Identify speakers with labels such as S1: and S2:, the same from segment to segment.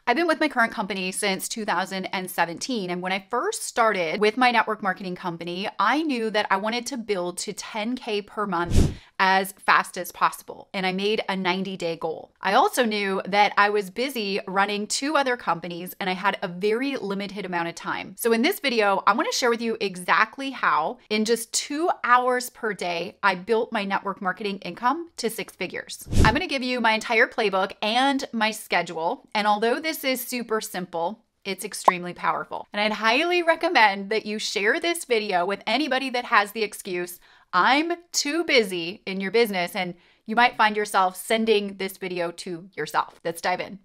S1: I've been with my current company since 2017. And when I first started with my network marketing company, I knew that I wanted to build to 10K per month as fast as possible. And I made a 90-day goal. I also knew that I was busy running 2 other companies and I had a very limited amount of time. So in this video, I want to share with you exactly how in just 2 hours per day, I built my network marketing income to 6 figures. I'm going to give you my entire playbook and my schedule. And although this is super simple, it's extremely powerful. And I'd highly recommend that you share this video with anybody that has the excuse, I'm too busy in your business, and you might find yourself sending this video to yourself. Let's dive in.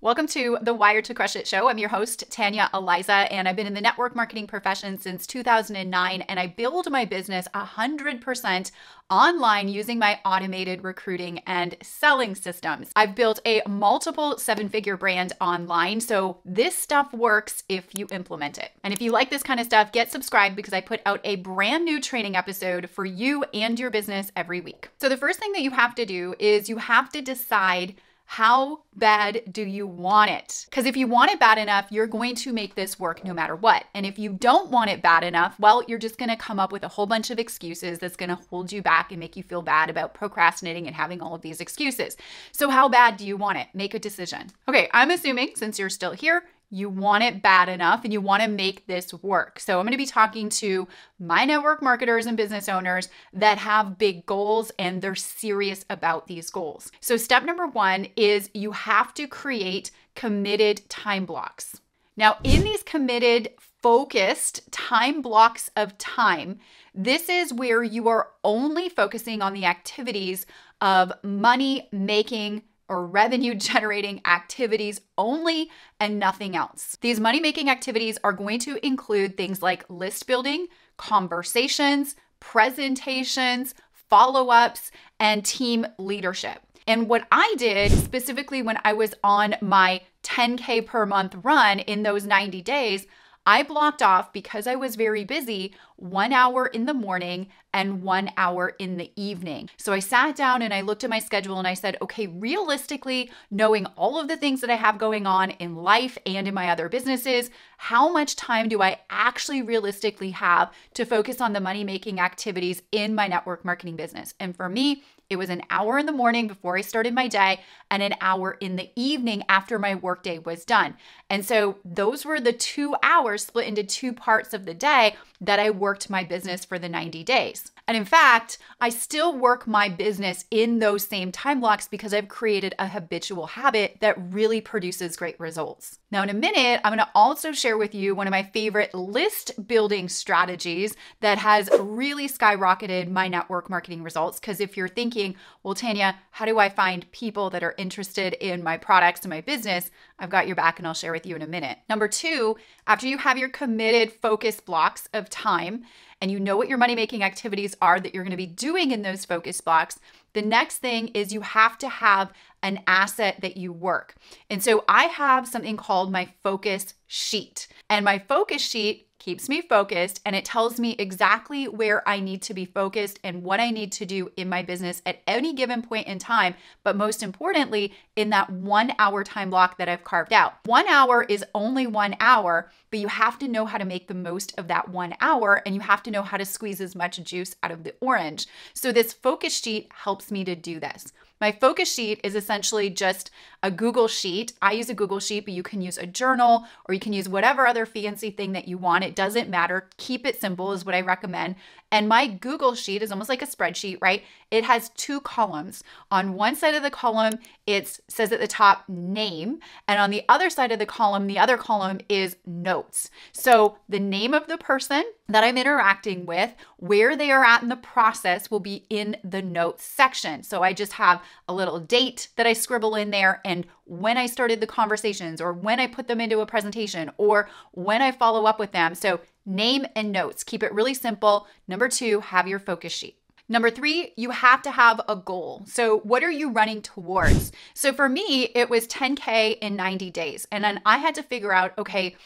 S1: Welcome to the Wired to Crush It show. I'm your host, Tanya Eliza, and I've been in the network marketing profession since 2009, and I build my business 100% online using my automated recruiting and selling systems. I've built a multiple 7-figure brand online, so this stuff works if you implement it. And if you like this kind of stuff, get subscribed because I put out a brand new training episode for you and your business every week. So the first thing that you have to do is you have to decide, how bad do you want it? Because if you want it bad enough, you're going to make this work no matter what. And if you don't want it bad enough, well, you're just going to come up with a whole bunch of excuses that's going to hold you back and make you feel bad about procrastinating and having all of these excuses. So how bad do you want it? Make a decision. Okay, I'm assuming since you're still here, you want it bad enough and you want to make this work. So I'm going to be talking to my network marketers and business owners that have big goals and they're serious about these goals. So step number 1 is you have to create committed time blocks. Now, in these committed, focused time blocks of time, this is where you are only focusing on the activities of money making or revenue generating activities only and nothing else. These money making activities are going to include things like list building, conversations, presentations, follow-ups, and team leadership. And what I did specifically when I was on my 10K per month run in those 90 days, I blocked off, because I was very busy, 1 hour in the morning and 1 hour in the evening. So I sat down and I looked at my schedule and I said, okay, realistically, knowing all of the things that I have going on in life and in my other businesses, how much time do I actually realistically have to focus on the money-making activities in my network marketing business? And for me, it was an hour in the morning before I started my day and an hour in the evening after my workday was done. And so those were the 2 hours split into 2 parts of the day that I worked my business for the 90 days. And in fact, I still work my business in those same time blocks because I've created a habitual habit that really produces great results. Now, in a minute, I'm going to also share with you one of my favorite list building strategies that has really skyrocketed my network marketing results. Because if you're thinking, well, Tanya, how do I find people that are interested in my products and my business? I've got your back and I'll share with you in a minute. Number 2, after you have your committed focus blocks of time, and you know what your money-making activities are that you're going to be doing in those focus blocks, the next thing is you have to have an asset that you work. And so I have something called my focus sheet. And my focus sheet keeps me focused and it tells me exactly where I need to be focused and what I need to do in my business at any given point in time, but most importantly, in that 1 hour time block that I've carved out. 1 hour is only 1 hour, but you have to know how to make the most of that 1 hour and you have to know how to squeeze as much juice out of the orange. So this focus sheet helps me to do this. My focus sheet is essentially just a Google sheet. I use a Google sheet, but you can use a journal or you can use whatever other fancy thing that you want. It doesn't matter. Keep it simple is what I recommend. And my Google sheet is almost like a spreadsheet, right? It has 2 columns. On one side of the column, it says at the top name. And on the other side of the other column is notes. So the name of the person that I'm interacting with, where they are at in the process will be in the notes section. So I just have a little date that I scribble in there and when I started the conversations or when I put them into a presentation or when I follow up with them. So name and notes. Keep it really simple. Number 2, have your focus sheet. Number 3, you have to have a goal. So what are you running towards? So for me, it was 10K in 90 days. And then I had to figure out, okay,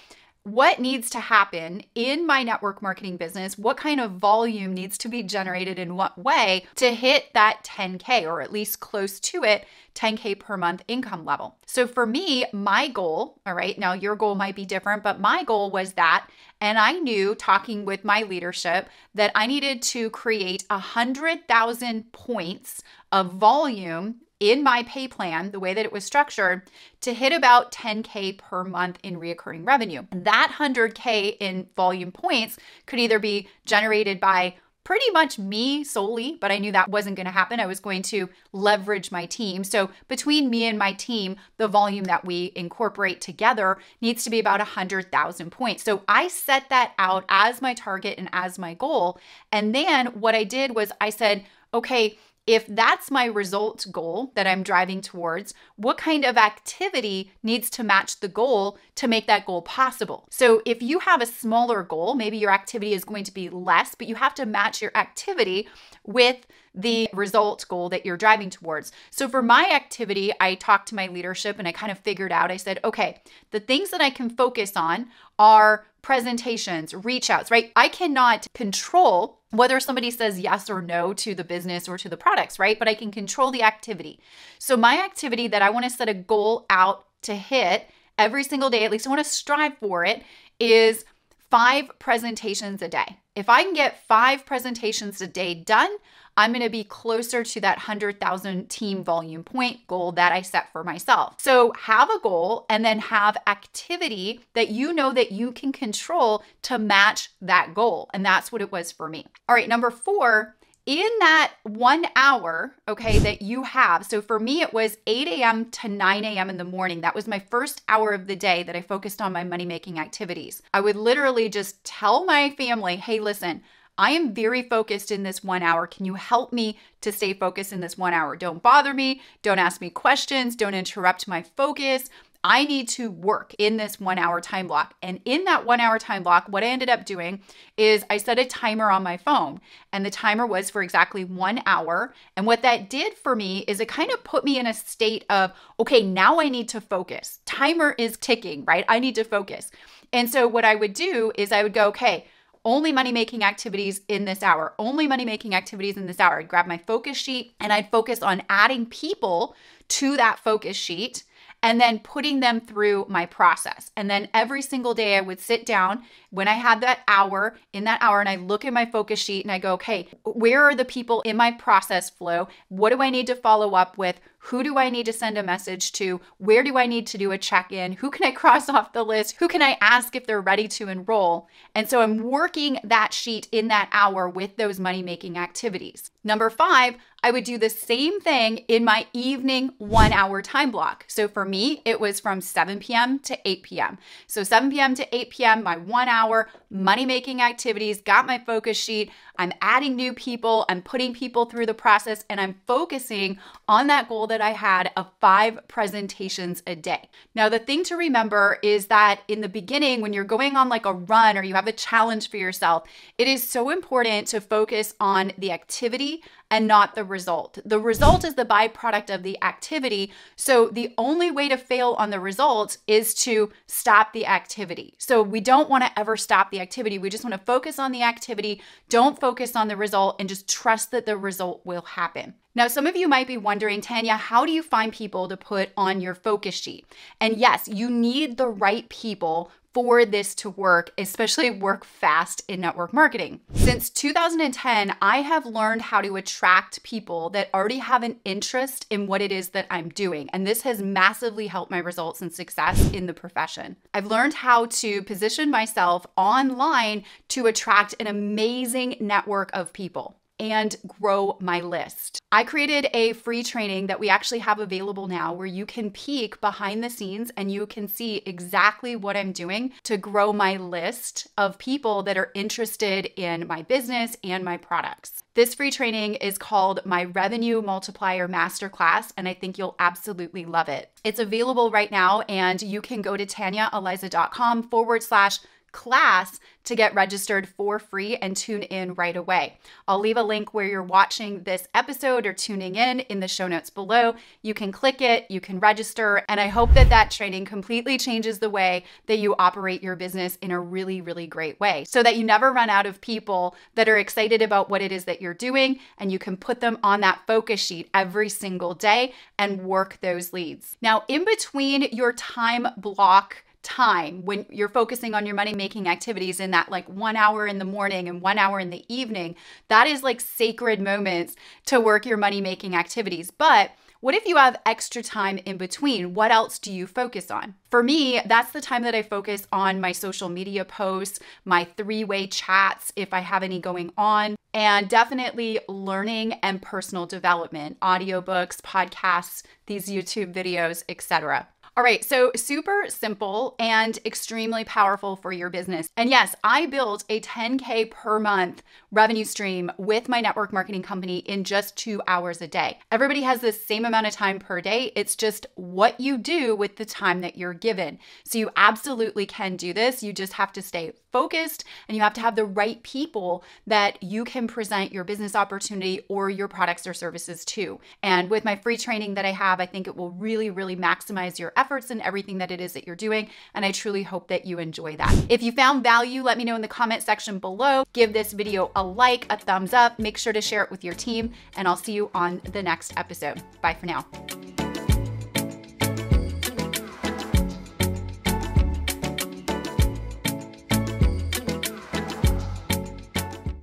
S1: what needs to happen in my network marketing business, what kind of volume needs to be generated in what way to hit that 10K or at least close to it, 10K per month income level. So for me, my goal, all right, now your goal might be different, but my goal was that. And I knew, talking with my leadership, that I needed to create 100,000 points of volume in my pay plan, the way that it was structured, to hit about 10K per month in reoccurring revenue. That 100K in volume points could either be generated by pretty much me solely, but I knew that wasn't going to happen. I was going to leverage my team. So between me and my team, the volume that we incorporate together needs to be about 100,000 points. So I set that out as my target and as my goal. And then what I did was I said, okay, if that's my results goal that I'm driving towards, what kind of activity needs to match the goal to make that goal possible? So if you have a smaller goal, maybe your activity is going to be less, but you have to match your activity with the result goal that you're driving towards. So for my activity, I talked to my leadership and I kind of figured out, I said, okay, the things that I can focus on are presentations, reach outs, right? I cannot control whether somebody says yes or no to the business or to the products, right? But I can control the activity. So my activity that I want to set a goal out to hit every single day, at least I want to strive for it, is 5 presentations a day. If I can get 5 presentations a day done, I'm going to be closer to that 100,000 team volume point goal that I set for myself. So have a goal and then have activity that you know that you can control to match that goal. And that's what it was for me. All right, number 4, in that 1 hour, okay, that you have. So for me, it was 8 a.m. to 9 a.m. in the morning. That was my first hour of the day that I focused on my money-making activities. I would literally just tell my family, hey, listen, I am very focused in this 1 hour. Can you help me to stay focused in this 1 hour? Don't bother me. Don't ask me questions. Don't interrupt my focus. I need to work in this 1 hour time block. And in that 1 hour time block, what I ended up doing is I set a timer on my phone, and the timer was for exactly 1 hour. And what that did for me is it kind of put me in a state of, okay, now I need to focus. Timer is ticking, right? I need to focus. And so what I would do is I would go, okay, only money-making activities in this hour, only money-making activities in this hour. I'd grab my focus sheet and I'd focus on adding people to that focus sheet and then putting them through my process. And then every single day I would sit down when I had that hour, in that hour, and I look at my focus sheet and I go, okay, where are the people in my process flow? What do I need to follow up with? Who do I need to send a message to? Where do I need to do a check-in? Who can I cross off the list? Who can I ask if they're ready to enroll? And so I'm working that sheet in that hour with those money-making activities. Number 5, I would do the same thing in my evening 1 hour time block. So for me, it was from 7 p.m. to 8 p.m. So 7 p.m. to 8 p.m., my 1 hour money-making activities, got my focus sheet. I'm adding new people, I'm putting people through the process, and I'm focusing on that goal that I had of 5 presentations a day. Now, the thing to remember is that in the beginning, when you're going on like a run or you have a challenge for yourself, it is so important to focus on the activity and not the result. The result is the byproduct of the activity. So the only way to fail on the result is to stop the activity. So we don't want to ever stop the activity. We just want to focus on the activity. Don't focus on the result and just trust that the result will happen. Now, some of you might be wondering, Tanya, how do you find people to put on your focus sheet? And yes, you need the right people for this to work, especially work fast in network marketing. Since 2010, I have learned how to attract people that already have an interest in what it is that I'm doing. And this has massively helped my results and success in the profession. I've learned how to position myself online to attract an amazing network of people and grow my list. I created a free training that we actually have available now where you can peek behind the scenes and you can see exactly what I'm doing to grow my list of people that are interested in my business and my products. This free training is called my Revenue Multiplier Masterclass, and I think you'll absolutely love it. It's available right now, and you can go to TanyaEliza.com/class class to get registered for free and tune in right away. I'll leave a link where you're watching this episode or tuning in the show notes below. You can click it, you can register, and I hope that that training completely changes the way that you operate your business in a really, really great way so that you never run out of people that are excited about what it is that you're doing, and you can put them on that focus sheet every single day and work those leads. Now, in between your time block time when you're focusing on your money making activities in that like 1 hour in the morning and 1 hour in the evening, that is like sacred moments to work your money making activities. But what if you have extra time in between? What else do you focus on? For me, that's the time that I focus on my social media posts, my three-way chats, if I have any going on, and definitely learning and personal development, audiobooks, podcasts, these YouTube videos, etc. All right, so super simple and extremely powerful for your business. And yes, I built a 10K per month revenue stream with my network marketing company in just 2 hours a day. Everybody has the same amount of time per day. It's just what you do with the time that you're given. So you absolutely can do this. You just have to stay focused and you have to have the right people that you can present your business opportunity or your products or services to. And with my free training that I have, I think it will really, really maximize your efforts and everything that it is that you're doing. And I truly hope that you enjoy that. If you found value, let me know in the comment section below. Give this video a like, a thumbs up, make sure to share it with your team, and I'll see you on the next episode. Bye for now.